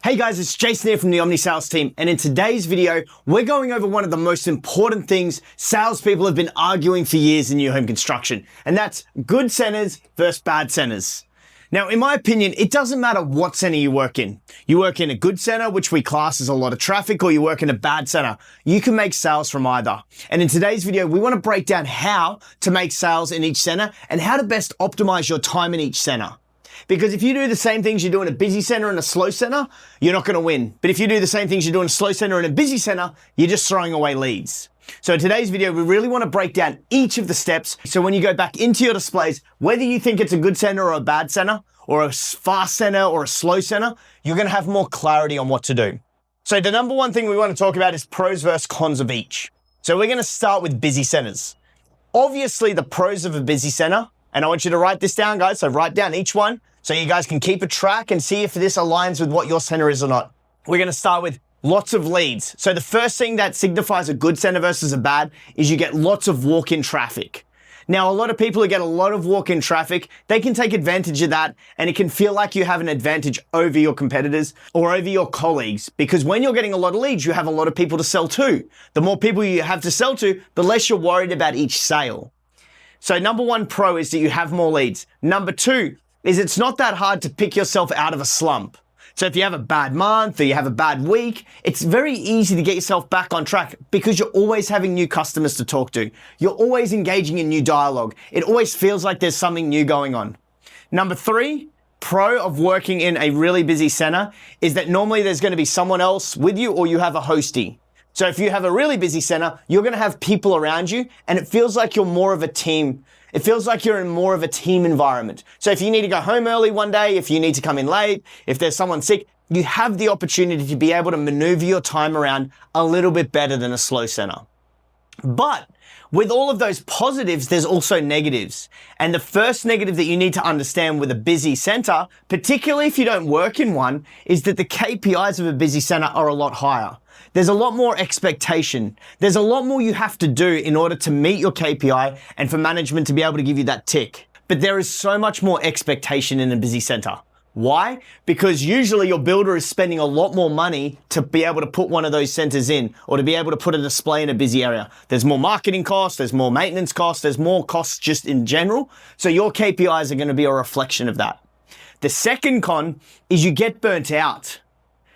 Hey guys, it's Jason here from the Omni Sales team, and in today's video, we're going over one of the most important things salespeople have been arguing for years in new home construction, and that's good centers versus bad centers. Now, in my opinion, it doesn't matter what center you work in. You work in a good center, which we class as a lot of traffic, or you work in a bad center. You can make sales from either. And in today's video, we want to break down how to make sales in each center and how to best optimize your time in each center. Because if you do the same things you do in a busy center and a slow center, you're not going to win. But if you do the same things you do in a slow center and a busy center, you're just throwing away leads. So in today's video, we really want to break down each of the steps. So when you go back into your displays, whether you think it's a good center or a bad center, or a fast center or a slow center, you're going to have more clarity on what to do. So the number one thing we want to talk about is pros versus cons of each. So we're going to start with busy centers. Obviously, the pros of a busy center, and I want you to write this down, guys. So write down each one so you guys can keep a track and see if this aligns with what your center is or not. We're going to start with lots of leads. So the first thing that signifies a good center versus a bad is you get lots of walk-in traffic. Now, a lot of people who get a lot of walk-in traffic, they can take advantage of that, and it can feel like you have an advantage over your competitors or over your colleagues, because when you're getting a lot of leads, you have a lot of people to sell to. The more people you have to sell to, the less you're worried about each sale. So number one pro is that you have more leads. Number two is it's not that hard to pick yourself out of a slump. So if you have a bad month or you have a bad week, it's very easy to get yourself back on track because you're always having new customers to talk to. You're always engaging in new dialogue. It always feels like there's something new going on. Number three, pro of working in a really busy center is that normally there's going to be someone else with you or you have a hostie. So if you have a really busy center, you're going to have people around you and it feels like you're more of a team. It feels like you're in more of a team environment. So if you need to go home early one day, if you need to come in late, if there's someone sick, you have the opportunity to be able to maneuver your time around a little bit better than a slow center. But with all of those positives, there's also negatives. And the first negative that you need to understand with a busy center, particularly if you don't work in one, is that the KPIs of a busy center are a lot higher. There's a lot more expectation. There's a lot more you have to do in order to meet your KPI and for management to be able to give you that tick. But there is so much more expectation in a busy center. Why? Because usually your builder is spending a lot more money to be able to put one of those centers in or to be able to put a display in a busy area. There's more marketing costs, there's more maintenance costs, there's more costs just in general. So your KPIs are going to be a reflection of that. The second con is you get burnt out.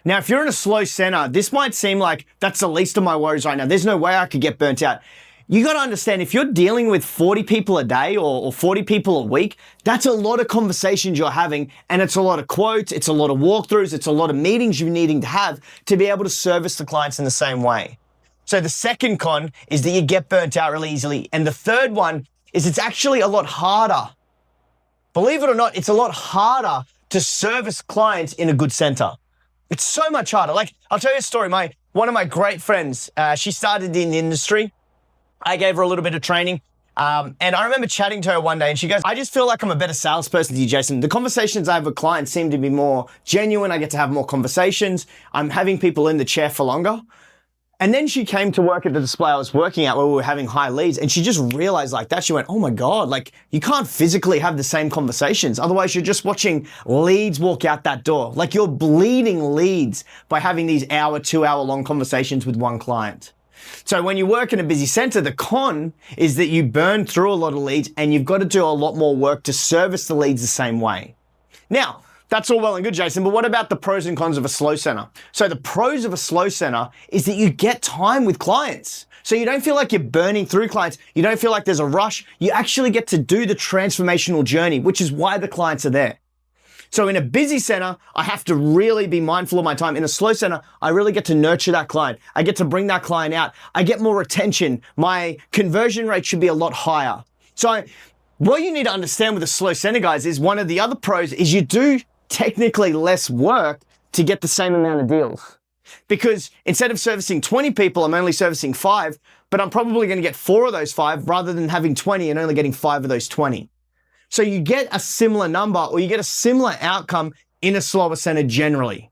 Now, if you're in a slow center, this might seem like that's the least of my worries right now. There's no way I could get burnt out. You got to understand, if you're dealing with 40 people a day or 40 people a week, that's a lot of conversations you're having, and it's a lot of quotes, it's a lot of walkthroughs, it's a lot of meetings you're needing to have to be able to service the clients in the same way. So the second con is that you get burnt out really easily. And the third one is it's actually a lot harder. Believe it or not, it's a lot harder to service clients in a good center. It's so much harder. Like, I'll tell you a story. One of my great friends, she started in the industry. I gave her a little bit of training. And I remember chatting to her one day and she goes, I just feel like I'm a better salesperson than you, Jason. The conversations I have with clients seem to be more genuine. I get to have more conversations. I'm having people in the chair for longer. And then she came to work at the display I was working at where we were having high leads. And she just realized like that. She went, oh my God, like you can't physically have the same conversations. Otherwise you're just watching leads walk out that door. Like you're bleeding leads by having these 2-hour long conversations with one client. So when you work in a busy center, the con is that you burn through a lot of leads and you've got to do a lot more work to service the leads the same way. Now, that's all well and good, Jason, but what about the pros and cons of a slow center? So the pros of a slow center is that you get time with clients. So you don't feel like you're burning through clients. You don't feel like there's a rush. You actually get to do the transformational journey, which is why the clients are there. So in a busy center, I have to really be mindful of my time. In a slow center, I really get to nurture that client. I get to bring that client out. I get more retention. My conversion rate should be a lot higher. So what you need to understand with a slow center, guys, is one of the other pros is you do technically less work to get the same amount of deals. Because instead of servicing 20 people, I'm only servicing 5, but I'm probably going to get 4 of those 5 rather than having 20 and only getting 5 of those 20. So you get a similar number or you get a similar outcome in a slower center generally.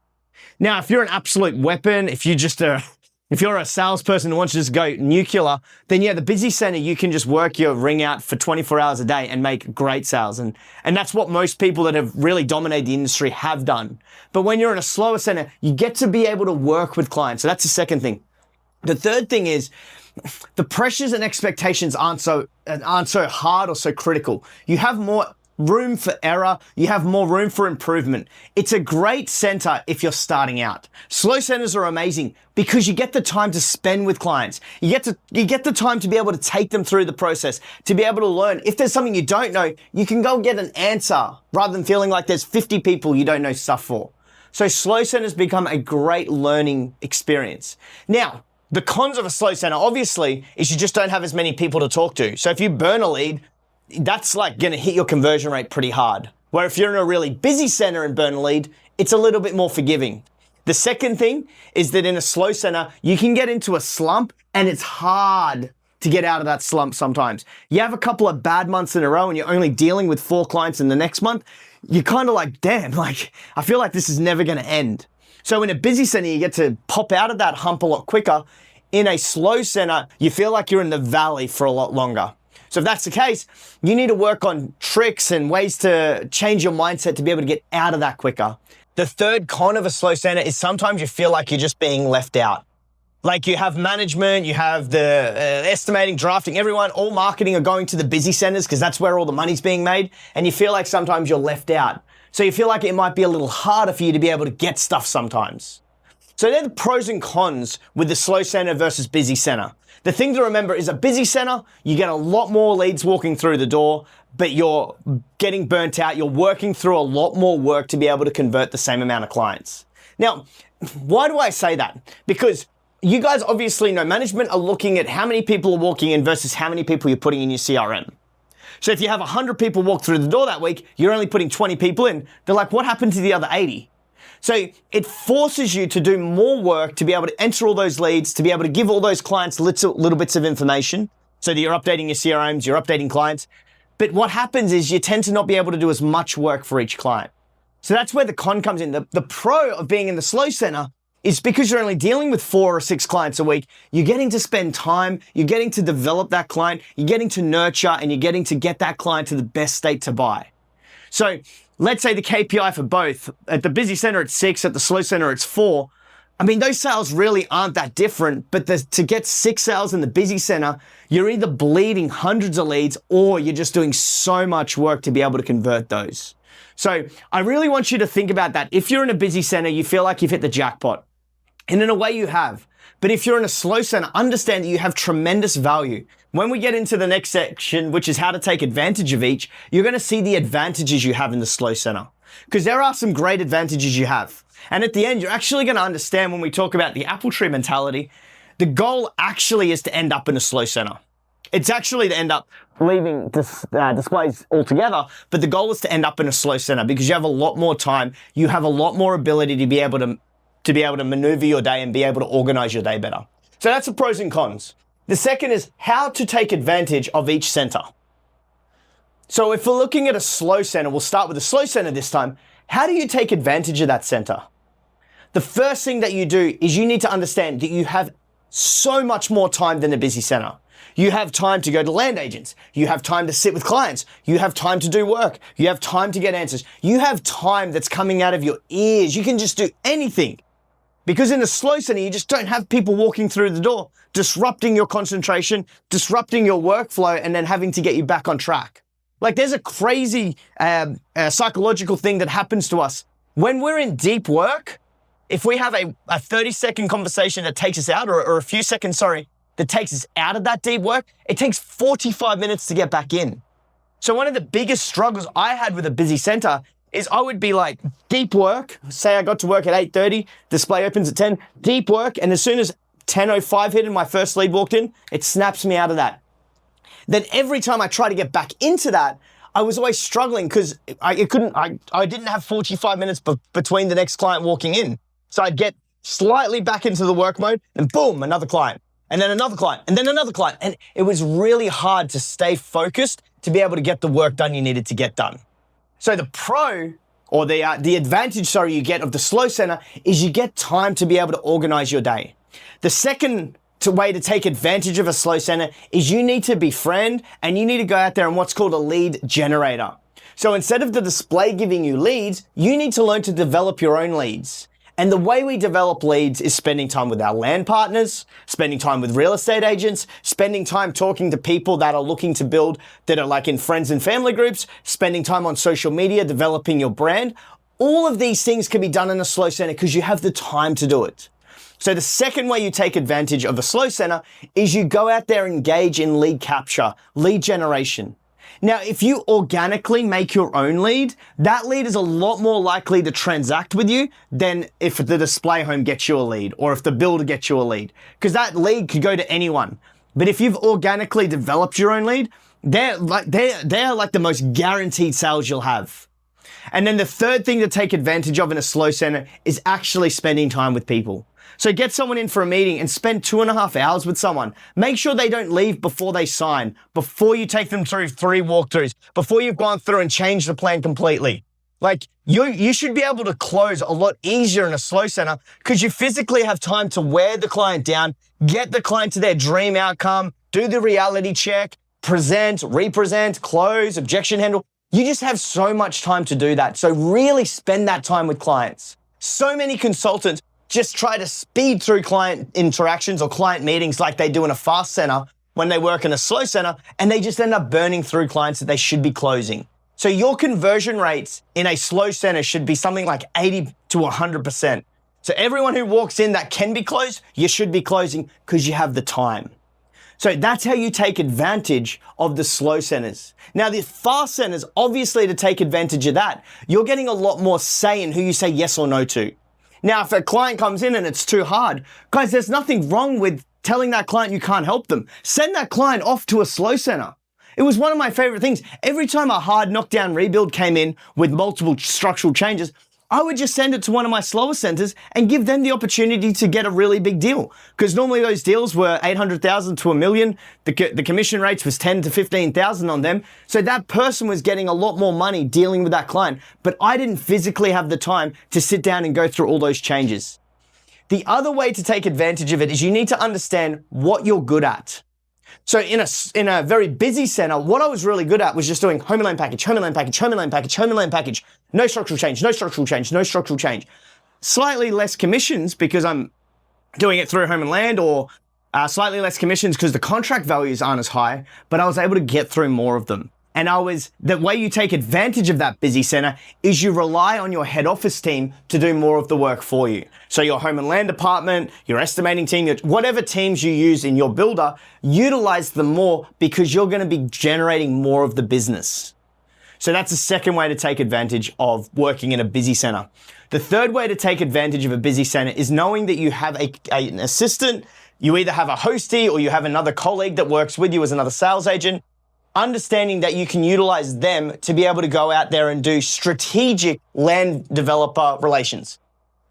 Now, if you're an absolute weapon, if you're just a If you're a salesperson who wants to just go nuclear, then yeah, the busy center, you can just work your ring out for 24 hours a day and make great sales. And that's what most people that have really dominated the industry have done. But when you're in a slower center, you get to be able to work with clients. So that's the second thing. The third thing is the pressures and expectations aren't so hard or so critical. You have more room for error. You have more room for improvement. It's a great center if you're starting out. Slow centers are amazing because you get the time to spend with clients. You get the time to be able to take them through the process, to be able to learn. If there's something you don't know, you can go get an answer rather than feeling like there's 50 people you don't know stuff for. So slow centers become a great learning experience. Now, the cons of a slow center, obviously, is you just don't have as many people to talk to. So if you burn a lead, that's like going to hit your conversion rate pretty hard. Where if you're in a really busy center and burn a lead, it's a little bit more forgiving. The second thing is that in a slow center, you can get into a slump and it's hard to get out of that slump sometimes. You have a couple of bad months in a row and you're only dealing with 4 clients in the next month. You're kind of like, damn, like, I feel like this is never going to end. So in a busy center, you get to pop out of that hump a lot quicker. In a slow center, you feel like you're in the valley for a lot longer. So if that's the case, you need to work on tricks and ways to change your mindset to be able to get out of that quicker. The third con of a slow center is sometimes you feel like you're just being left out. Like you have management, you have the estimating, drafting, everyone, all marketing are going to the busy centers because that's where all the money's being made. And you feel like sometimes you're left out. So you feel like it might be a little harder for you to be able to get stuff sometimes. So they're the pros and cons with the slow center versus busy center. The thing to remember is a busy center, you get a lot more leads walking through the door, but you're getting burnt out. You're working through a lot more work to be able to convert the same amount of clients. Now, why do I say that? Because you guys obviously know management are looking at how many people are walking in versus how many people you're putting in your CRM. So if you have 100 people walk through the door that week, you're only putting 20 people in. They're like, what happened to the other 80? So it forces you to do more work to be able to enter all those leads, to be able to give all those clients little bits of information so that you're updating your CRMs, you're updating clients. But what happens is you tend to not be able to do as much work for each client. So that's where the con comes in. The pro of being in the slow center is because you're only dealing with 4 or 6 clients a week, you're getting to spend time, you're getting to develop that client, you're getting to nurture, and you're getting to get that client to the best state to buy. So let's say the KPI for both, at the busy center it's 6, at the slow center it's 4. I mean, those sales really aren't that different, but to get 6 sales in the busy center, you're either bleeding hundreds of leads or you're just doing so much work to be able to convert those. So I really want you to think about that. If you're in a busy center, you feel like you've hit the jackpot. And in a way you have. But if you're in a slow center, understand that you have tremendous value. When we get into the next section, which is how to take advantage of each, you're going to see the advantages you have in the slow center. Because there are some great advantages you have. And at the end, you're actually going to understand when we talk about the apple tree mentality, the goal actually is to end up in a slow center. It's actually to end up leaving displays altogether, but the goal is to end up in a slow center because you have a lot more time. You have a lot more ability to be able to maneuver your day and be able to organize your day better. So that's the pros and cons. The second is how to take advantage of each center. So if we're looking at a slow center, we'll start with the slow center this time. How do you take advantage of that center? The first thing that you do is you need to understand that you have so much more time than a busy center. You have time to go to land agents. You have time to sit with clients. You have time to do work. You have time to get answers. You have time that's coming out of your ears. You can just do anything. Because in a slow center, you just don't have people walking through the door, disrupting your concentration, disrupting your workflow, and then having to get you back on track. Like there's a crazy psychological thing that happens to us. When we're in deep work, if we have a 30-second conversation that takes us out, or a few seconds, that takes us out of that deep work, it takes 45 minutes to get back in. So one of the biggest struggles I had with a busy center is I would be like, deep work, say I got to work at 8:30, display opens at 10, deep work, and as soon as 10:05 hit and my first lead walked in, it snaps me out of that. Then every time I try to get back into that, I was always struggling because I didn't have 45 minutes between the next client walking in. So I'd get slightly back into the work mode and boom, another client. And then another client, and then another client. And it was really hard to stay focused to be able to get the work done you needed to get done. So the pro, or the advantage, you get of the slow center is you get time to be able to organize your day. The second way to take advantage of a slow center is you need to befriend and you need to go out there and what's called a lead generator. So instead of the display giving you leads, you need to learn to develop your own leads. And the way we develop leads is spending time with our land partners, spending time with real estate agents, spending time talking to people that are looking to build, that are like in friends and family groups, spending time on social media, developing your brand. All of these things can be done in a slow center because you have the time to do it. So the second way you take advantage of a slow center is you go out there and engage in lead capture, lead generation. Now, if you organically make your own lead, that lead is a lot more likely to transact with you than if the display home gets you a lead or if the builder gets you a lead, because that lead could go to anyone. But if you've organically developed your own lead, they're like the most guaranteed sales you'll have. And then the third thing to take advantage of in a slow center is actually spending time with people. So get someone in for a meeting and spend 2.5 hours with someone. Make sure they don't leave before they sign, before you take them through 3 walkthroughs, before you've gone through and changed the plan completely. Like you should be able to close a lot easier in a slow center because you physically have time to wear the client down, get the client to their dream outcome, do the reality check, present, represent, close, objection handle. You just have so much time to do that. So really spend that time with clients. So many consultants just try to speed through client interactions or client meetings like they do in a fast center when they work in a slow center, and they just end up burning through clients that they should be closing. So your conversion rates in a slow center should be something like 80 to 100%. So everyone who walks in that can be closed, you should be closing because you have the time. So that's how you take advantage of the slow centers. Now, the fast centers, obviously to take advantage of that, you're getting a lot more say in who you say yes or no to. Now, if a client comes in and it's too hard, guys, there's nothing wrong with telling that client you can't help them. Send that client off to a slow center. It was one of my favorite things. Every time a hard knockdown rebuild came in with multiple structural changes, I would just send it to one of my slower centers and give them the opportunity to get a really big deal. Because normally those deals were 800,000 to $1 million. The commission rates was 10 to 15,000 on them. So that person was getting a lot more money dealing with that client. But I didn't physically have the time to sit down and go through all those changes. The other way to take advantage of it is you need to understand what you're good at. So in a very busy center, what I was really good at was just doing home and land package, home and land package, home and land package, home and land package. No structural change, no structural change, no structural change. Slightly less commissions because I'm doing it through home and land, or slightly less commissions because the contract values aren't as high, but I was able to get through more of them. And the way you take advantage of that busy center is you rely on your head office team to do more of the work for you. So your home and land department, your estimating team, whatever teams you use in your builder, utilize them more because you're going to be generating more of the business. So that's the second way to take advantage of working in a busy center. The third way to take advantage of a busy center is knowing that you have an assistant, you either have a hostie or you have another colleague that works with you as another sales agent. Understanding that you can utilize them to be able to go out there and do strategic land developer relations.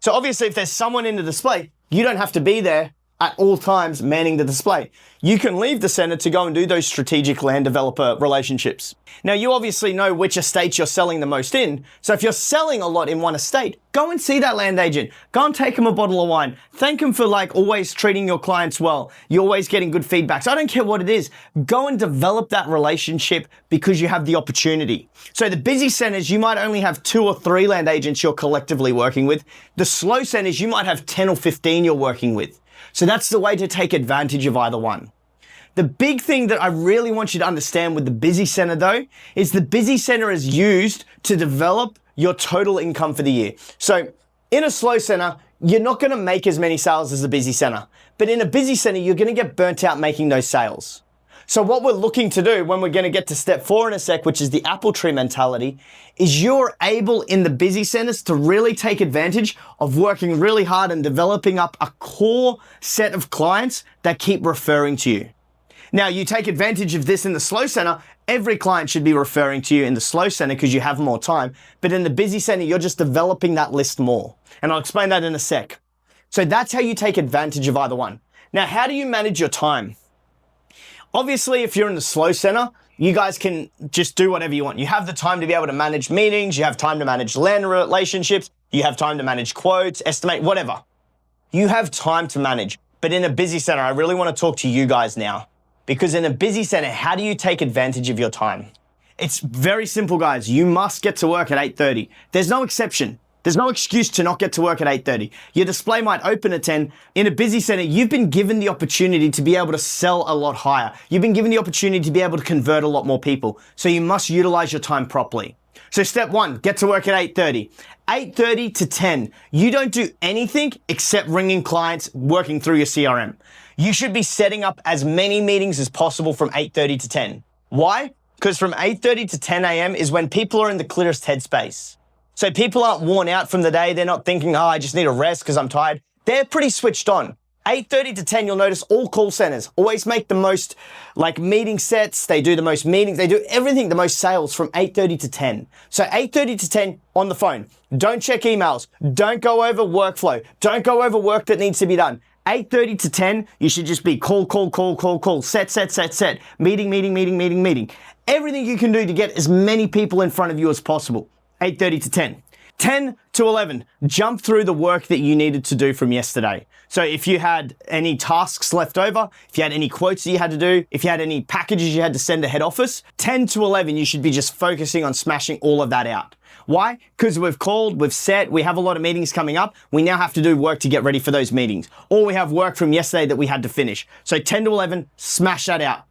So obviously if there's someone in the display, you don't have to be there at all times manning the display. You can leave the center to go and do those strategic land developer relationships. Now, you obviously know which estates you're selling the most in. So if you're selling a lot in one estate, go and see that land agent. Go and take him a bottle of wine. Thank him for always treating your clients well. You're always getting good feedback. So I don't care what it is. Go and develop that relationship because you have the opportunity. So the busy centers, you might only have 2 or 3 land agents you're collectively working with. The slow centers, you might have 10 or 15 you're working with. So that's the way to take advantage of either one. The big thing that I really want you to understand with the busy center though, is the busy center is used to develop your total income for the year. So in a slow center, you're not going to make as many sales as a busy center, but in a busy center, you're going to get burnt out making those sales. So what we're looking to do when we're going to get to step 4 in a sec, which is the apple tree mentality, is you're able in the busy centers to really take advantage of working really hard and developing up a core set of clients that keep referring to you. Now, you take advantage of this in the slow center. Every client should be referring to you in the slow center because you have more time. But in the busy center, you're just developing that list more. And I'll explain that in a sec. So that's how you take advantage of either one. Now, how do you manage your time? Obviously, if you're in the slow center, you guys can just do whatever you want. You have the time to be able to manage meetings. You have time to manage land relationships. You have time to manage quotes, estimate, whatever. You have time to manage. But in a busy center, I really want to talk to you guys now. Because in a busy center, how do you take advantage of your time? It's very simple, guys. You must get to work at 8:30. There's no exception. There's no excuse to not get to work at 8:30. Your display might open at 10. In a busy center, you've been given the opportunity to be able to sell a lot higher. You've been given the opportunity to be able to convert a lot more people. So you must utilize your time properly. So step one, get to work at 8:30. 8:30 to 10, you don't do anything except ringing clients, working through your CRM. You should be setting up as many meetings as possible from 8:30 to 10. Why? Because from 8:30 to 10 a.m. is when people are in the clearest headspace. So people aren't worn out from the day. They're not thinking, oh, I just need a rest because I'm tired. They're pretty switched on. 8:30 to 10, you'll notice all call centers always make the most meeting sets. They do the most meetings. They do everything, the most sales from 8:30 to 10. So 8:30 to 10 on the phone. Don't check emails. Don't go over workflow. Don't go over work that needs to be done. 8:30 to 10, you should just be call, set, meeting. Everything you can do to get as many people in front of you as possible. 8:30 to 10. 10 to 11, jump through the work that you needed to do from yesterday. So if you had any tasks left over, if you had any quotes that you had to do, if you had any packages you had to send to head office, 10 to 11, you should be just focusing on smashing all of that out. Why? Because we've called, we've set, we have a lot of meetings coming up. We now have to do work to get ready for those meetings. Or we have work from yesterday that we had to finish. So 10 to 11, smash that out.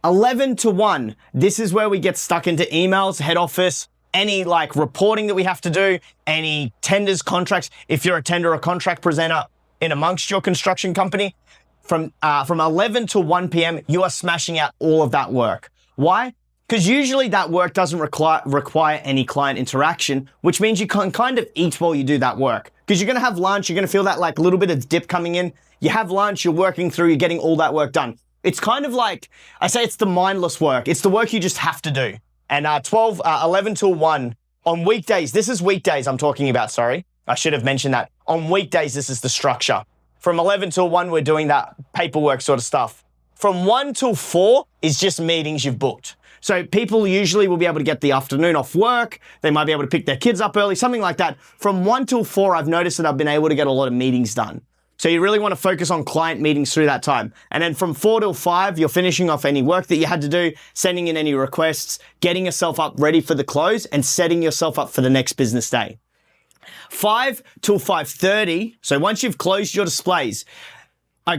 11 to 1, this is where we get stuck into emails, head office, any reporting that we have to do, any tenders, contracts. If you're a tender or contract presenter in amongst your construction company, from 11 to 1 p.m., you are smashing out all of that work. Why? Because usually that work doesn't require any client interaction, which means you can kind of eat while you do that work. Because you're going to have lunch, you're going to feel that little bit of dip coming in. You have lunch, you're working through, you're getting all that work done. It's kind of I say it's the mindless work. It's the work you just have to do. And 11 till 1 on weekdays. This is weekdays I'm talking about, sorry. I should have mentioned that. On weekdays, this is the structure. From 11 till 1, we're doing that paperwork sort of stuff. From 1 till 4 is just meetings you've booked. So people usually will be able to get the afternoon off work. They might be able to pick their kids up early, something like that. From 1 till 4, I've noticed that I've been able to get a lot of meetings done. So you really want to focus on client meetings through that time. And then from 4 till 5, you're finishing off any work that you had to do, sending in any requests, getting yourself up ready for the close, and setting yourself up for the next business day. 5 till 5:30, so once you've closed your displays,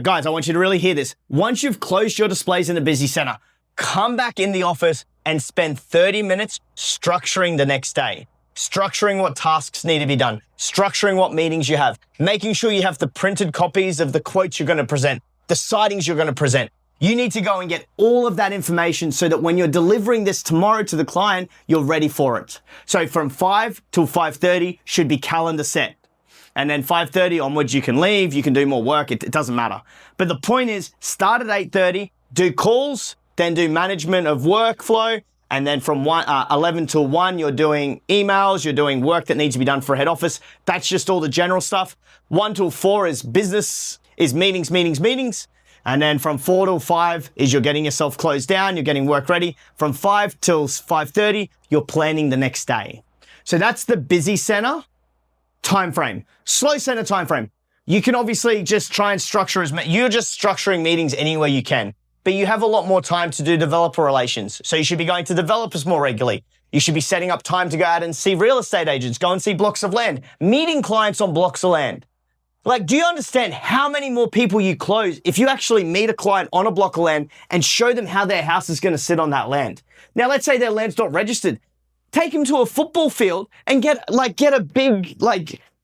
guys, I want you to really hear this. Once you've closed your displays in a busy center, come back in the office and spend 30 minutes structuring the next day. Structuring what tasks need to be done, structuring what meetings you have, making sure you have the printed copies of the quotes you're going to present, the sightings you're going to present. You need to go and get all of that information so that when you're delivering this tomorrow to the client, you're ready for it. So from 5 till 5:30 should be calendar set. And then 5:30 onwards, you can leave, you can do more work, it doesn't matter. But the point is, start at 8:30, do calls, then do management of workflow, and then from 11 till 1, you're doing emails, you're doing work that needs to be done for head office. That's just all the general stuff. 1 till 4 is business, is meetings. And then from 4 till 5 is you're getting yourself closed down, you're getting work ready. From 5 till 5:30, you're planning the next day. So that's the busy center time frame. Slow center time frame. You can obviously just try and structure you're just structuring meetings any way you can. But you have a lot more time to do developer relations. So you should be going to developers more regularly. You should be setting up time to go out and see real estate agents, go and see blocks of land, meeting clients on blocks of land. Do you understand how many more people you close if you actually meet a client on a block of land and show them how their house is going to sit on that land? Now, let's say their land's not registered. Take them to a football field and get a big,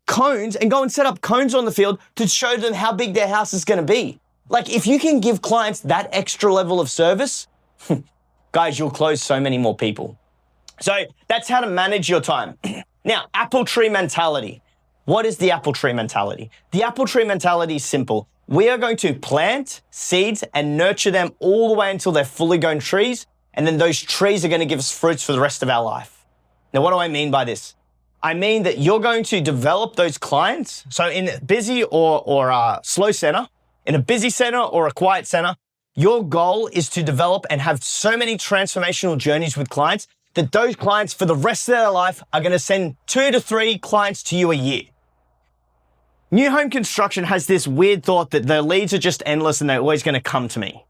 cones and go and set up cones on the field to show them how big their house is going to be. If you can give clients that extra level of service, guys, you'll close so many more people. So that's how to manage your time. Now, apple tree mentality. What is the apple tree mentality? The apple tree mentality is simple. We are going to plant seeds and nurture them all the way until they're fully grown trees. And then those trees are going to give us fruits for the rest of our life. Now, what do I mean by this? I mean that you're going to develop those clients. So in busy or slow center, in a busy center or a quiet center, your goal is to develop and have so many transformational journeys with clients that those clients for the rest of their life are going to send 2 to 3 clients to you a year. New home construction has this weird thought that the leads are just endless and they're always going to come to me.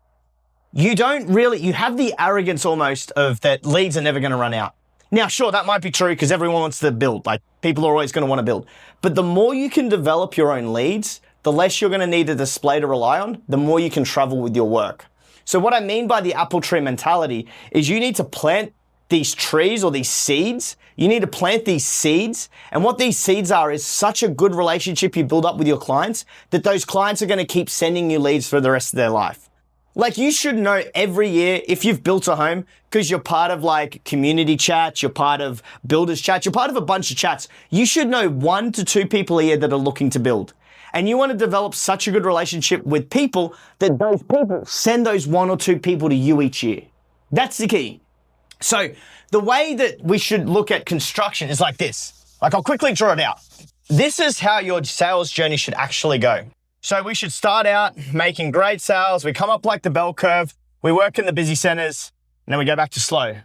You have the arrogance almost of that leads are never going to run out. Now, sure, that might be true because everyone wants to build. Like, people are always going to want to build. But the more you can develop your own leads, the less you're going to need a display to rely on, the more you can travel with your work. So what I mean by the apple tree mentality is you need to plant these trees or these seeds. You need to plant these seeds. And what these seeds are is such a good relationship you build up with your clients that those clients are going to keep sending you leads for the rest of their life. Like, you should know every year if you've built a home, because you're part of like community chats, you're part of builders chats, you're part of a bunch of chats. You should know 1 to 2 people a year that are looking to build. And you want to develop such a good relationship with people that those people send those 1 or 2 people to you each year. That's the key. So the way that we should look at construction is like this. Like, I'll quickly draw it out. This is how your sales journey should actually go. So we should start out making great sales. We come up like the bell curve. We work in the busy centers, and then we go back to slow.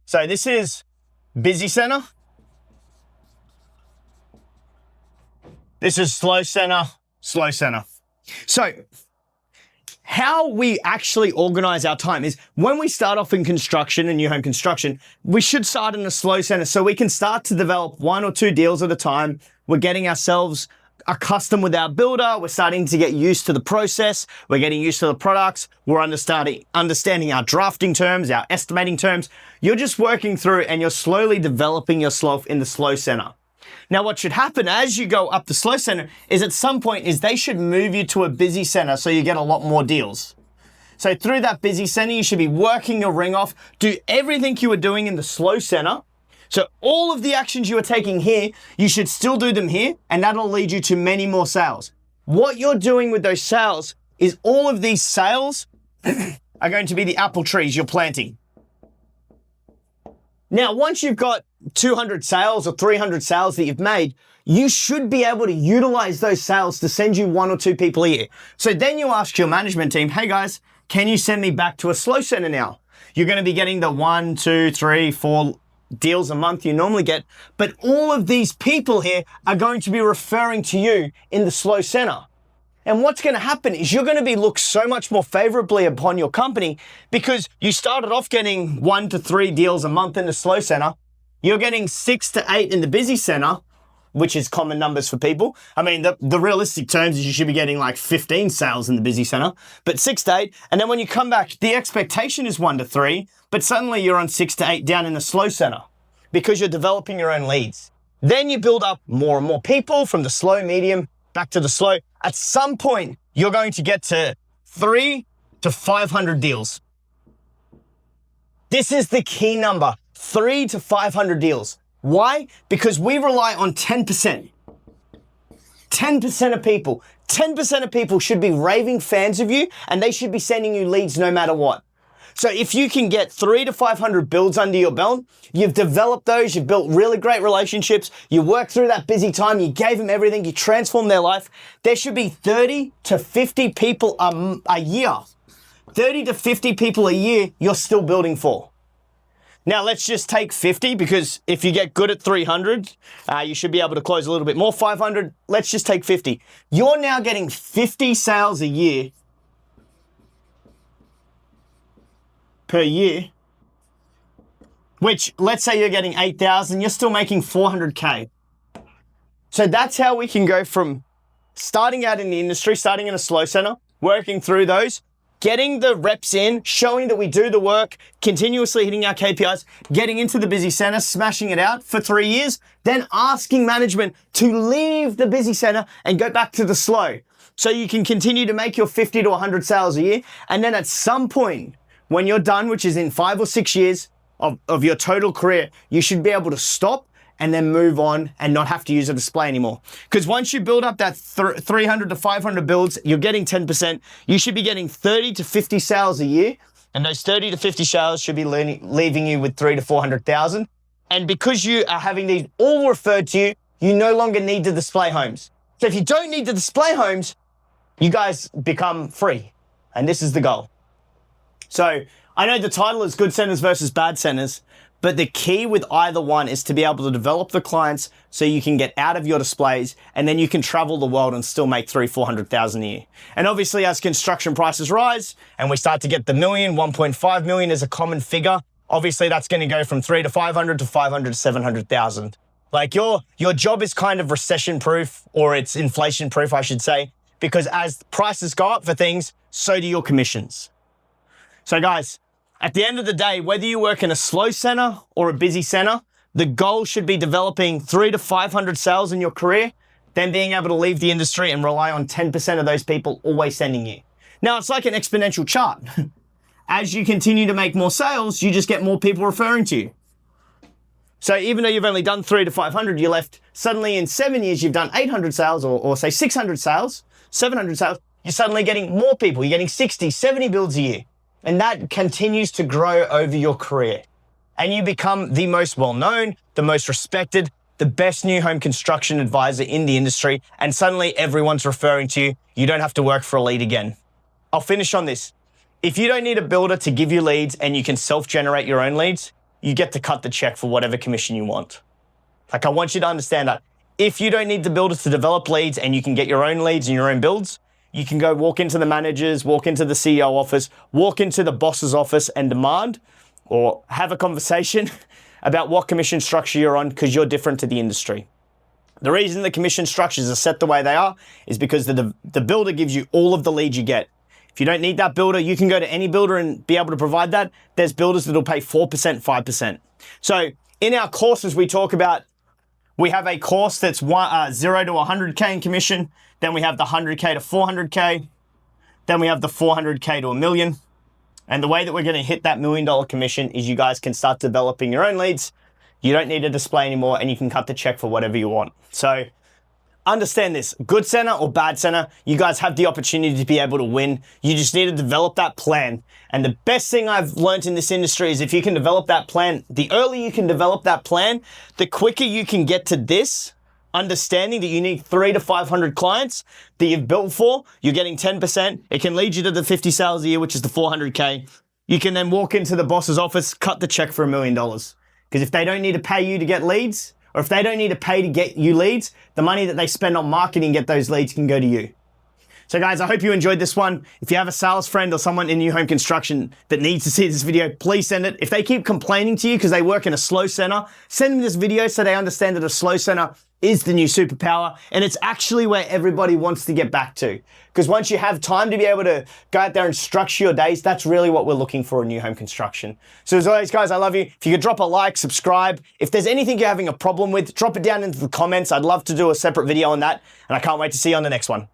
So this is busy center. This is slow center, slow center. So how we actually organize our time is when we start off in construction and new home construction, we should start in a slow center so we can start to develop 1 or 2 deals at a time. We're getting ourselves accustomed with our builder. We're starting to get used to the process. We're getting used to the products. We're understanding our drafting terms, our estimating terms. You're just working through and you're slowly developing yourself in the slow center. Now, what should happen as you go up the slow center is at some point is they should move you to a busy center so you get a lot more deals. So through that busy center, you should be working your ring off, do everything you were doing in the slow center. So all of the actions you are taking here, you should still do them here, and that'll lead you to many more sales. What you're doing with those sales is all of these sales are going to be the apple trees you're planting. Now, once you've got 200 sales or 300 sales that you've made, you should be able to utilize those sales to send you 1 or 2 people a year. So then you ask your management team, hey guys, can you send me back to a slow center now? You're going to be getting the 1, 2, 3, 4 deals a month you normally get, but all of these people here are going to be referring to you in the slow center. And what's going to happen is you're going to be looked so much more favorably upon your company because you started off getting 1 to 3 deals a month in the slow center. You're getting 6 to 8 in the busy center, which is common numbers for people. I mean, the realistic terms is you should be getting like 15 sales in the busy center, but 6 to 8. And then when you come back, the expectation is 1 to 3, but suddenly you're on 6 to 8 down in the slow center because you're developing your own leads. Then you build up more and more people from the slow, medium, back to the slow. At some point, you're going to get to 3 to 500 deals. This is the key number, 3 to 500 deals. Why? Because we rely on 10%. 10% of people. 10% of people should be raving fans of you and they should be sending you leads no matter what. So if you can get 3 to 500 builds under your belt, you've developed those, you've built really great relationships, you worked through that busy time, you gave them everything, you transformed their life, there should be 30 to 50 people a year. 30 to 50 people a year you're still building for. Now let's just take 50 because if you get good at 300, you should be able to close a little bit more. 500, let's just take 50. You're now getting 50 sales a year per year, which let's say you're getting 8,000, you're still making 400K. So that's how we can go from starting out in the industry, starting in a slow center, working through those, getting the reps in, showing that we do the work, continuously hitting our KPIs, getting into the busy center, smashing it out for 3 years, then asking management to leave the busy center and go back to the slow. So you can continue to make your 50 to 100 sales a year. And then at some point, when you're done, which is in 5 or 6 years of your total career, you should be able to stop and then move on and not have to use a display anymore. Because once you build up that 300 to 500 builds, you're getting 10%. You should be getting 30 to 50 sales a year. And those 30 to 50 sales should be leaving you with 300 to 400,000. And because you are having these all referred to you, you no longer need to display homes. So if you don't need to display homes, you guys become free. And this is the goal. So I know the title is Good Centers versus Bad Centers, But the key with either one is to be able to develop the clients so you can get out of your displays and then you can travel the world and still make 300,000-400,000 a year. And obviously as construction prices rise and we start to get the million, 1.5 million as a common figure, obviously that's going to go from 3 to 500 to 500 to 700,000. Like your job is kind of recession proof, or it's inflation proof, I should say, because as prices go up for things, so do your commissions. So guys, at the end of the day, whether you work in a slow center or a busy center, the goal should be developing 300 to 500 sales in your career, then being able to leave the industry and rely on 10% of those people always sending you. Now, it's like an exponential chart. As you continue to make more sales, you just get more people referring to you. So even though you've only done 300 to 500, you're left suddenly in 7 years, you've done 800 sales or say 600 sales, 700 sales, you're suddenly getting more people. You're getting 60, 70 builds a year. And that continues to grow over your career. And you become the most well-known, the most respected, the best new home construction advisor in the industry. And suddenly everyone's referring to you. You don't have to work for a lead again. I'll finish on this. If you don't need a builder to give you leads and you can self-generate your own leads, you get to cut the check for whatever commission you want. Like, I want you to understand that. If you don't need the builder to develop leads and you can get your own leads and your own builds, you can go walk into the managers, walk into the CEO office, walk into the boss's office and demand or have a conversation about what commission structure you're on because you're different to the industry. The reason the commission structures are set the way they are is because the builder gives you all of the leads you get. If you don't need that builder, you can go to any builder and be able to provide that. There's builders that'll pay 4%, 5%. So in our courses, we talk about, we have a course that's 0 to 100K in commission. Then we have the 100K to 400K. Then we have the 400K to $1 million. And the way that we're going to hit that $1 million commission is you guys can start developing your own leads. You don't need a display anymore and you can cut the check for whatever you want. So understand this, good center or bad center, you guys have the opportunity to be able to win. You just need to develop that plan. And the best thing I've learned in this industry is if you can develop that plan, the earlier you can develop that plan, the quicker you can get to this, understanding that you need 300 to 500 clients that you've built for, you're getting 10%. It can lead you to the 50 sales a year, which is the 400K. You can then walk into the boss's office, cut the check for $1 million. Because if they don't need to pay you to get leads, or if they don't need to pay to get you leads, the money that they spend on marketing to get those leads can go to you. So guys, I hope you enjoyed this one. If you have a sales friend or someone in new home construction that needs to see this video, please send it. If they keep complaining to you because they work in a slow center, send them this video so they understand that a slow center is the new superpower, and it's actually where everybody wants to get back to. Because once you have time to be able to go out there and structure your days, that's really what we're looking for in new home construction. So as always, guys, I love you. If you could drop a like, subscribe. If there's anything you're having a problem with, drop it down into the comments. I'd love to do a separate video on that, and I can't wait to see you on the next one.